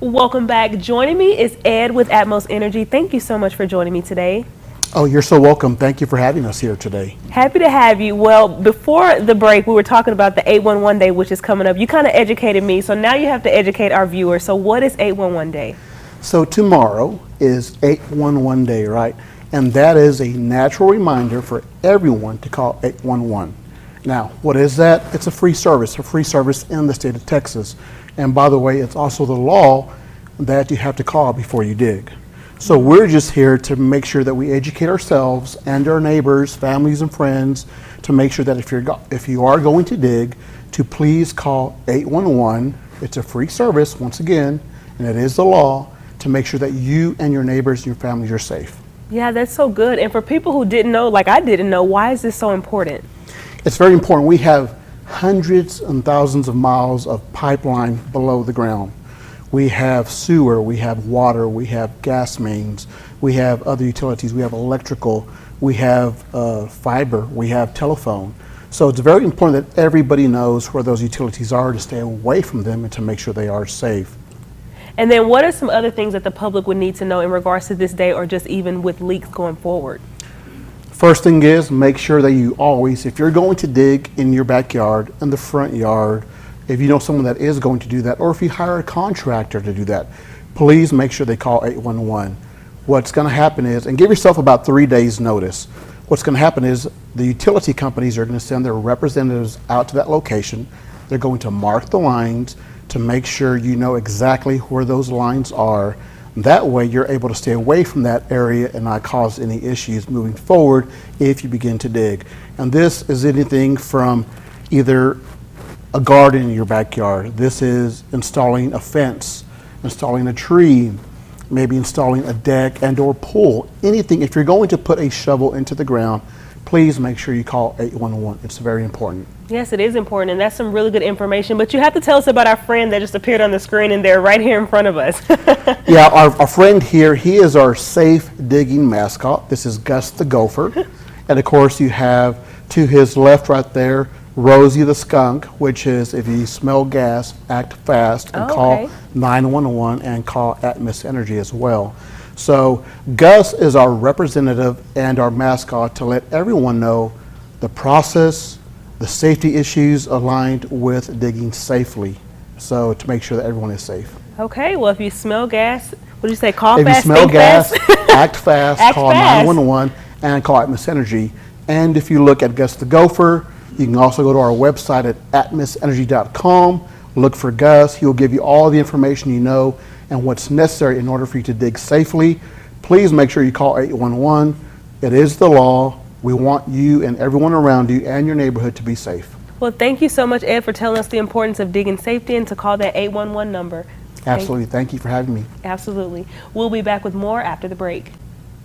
Welcome back. Joining me is Ed with Atmos Energy. Thank you so much for joining me today. Oh, you're so welcome. Thank you for having us here today. Happy to have you. Well, before the break, we were talking about the 811 Day, which is coming up. You kind of educated me, so now you have to educate our viewers. So what is 811 Day? So tomorrow is 811 Day, right? And that is a natural reminder for everyone to call 811. Now, what is that? It's a free service in the state of Texas. And by the way, it's also the law that you have to call before you dig. So we're just here to make sure that we educate ourselves and our neighbors, families, and friends to make sure that if you are going to dig, to please call 811. It's a free service, once again, and it is the law to make sure that you and your neighbors and your families are safe. Yeah, that's so good. And for people who didn't know, like I didn't know, why is this so important? It's very important. We have hundreds and thousands of miles of pipeline below the ground. We have sewer, we have water, we have gas mains, we have other utilities, we have electrical, we have fiber, we have telephone. So it's very important that everybody knows where those utilities are, to stay away from them and to make sure they are safe. And then what are some other things that the public would need to know in regards to this day, or just even with leaks going forward? First thing is, make sure that you always, if you're going to dig in your backyard, in the front yard, if you know someone that is going to do that, or if you hire a contractor to do that, please make sure they call 811. What's going to happen is, and give yourself about 3 days notice, what's going to happen is the utility companies are going to send their representatives out to that location. They're going to mark the lines to make sure you know exactly where those lines are. That way you're able to stay away from that area and not cause any issues moving forward if you begin to dig. And this is anything from either a garden in your backyard. This is installing a fence, installing a tree, maybe installing a deck and or pool. Anything. If you're going to put a shovel into the ground, please make sure you call 811. It's very important. Yes, it is important, and that's some really good information. But you have to tell us about our friend that just appeared on the screen, and they're right here in front of us. Yeah, our friend here, he is our safe digging mascot. This is Gus the Gopher. And of course you have to his left right there, Rosie the skunk, which is if you smell gas, act fast and call 911 and call Atmos Energy as well. So Gus is our representative and our mascot to let everyone know the process, the safety issues aligned with digging safely. So to make sure that everyone is safe. Okay, well if you smell gas, what do you say, call if fast, you smell gas, fast? act fast, Act call fast. 911 and call Atmos Energy. And if you look at Gus the Gopher, you can also go to our website at atmosenergy.com, look for Gus. He will give you all the information you know and what's necessary in order for you to dig safely. Please make sure you call 811. It is the law. We want you and everyone around you and your neighborhood to be safe. Well, thank you so much, Ed, for telling us the importance of digging safety and to call that 811 number. Absolutely. Thank you for having me. Absolutely. We'll be back with more after the break.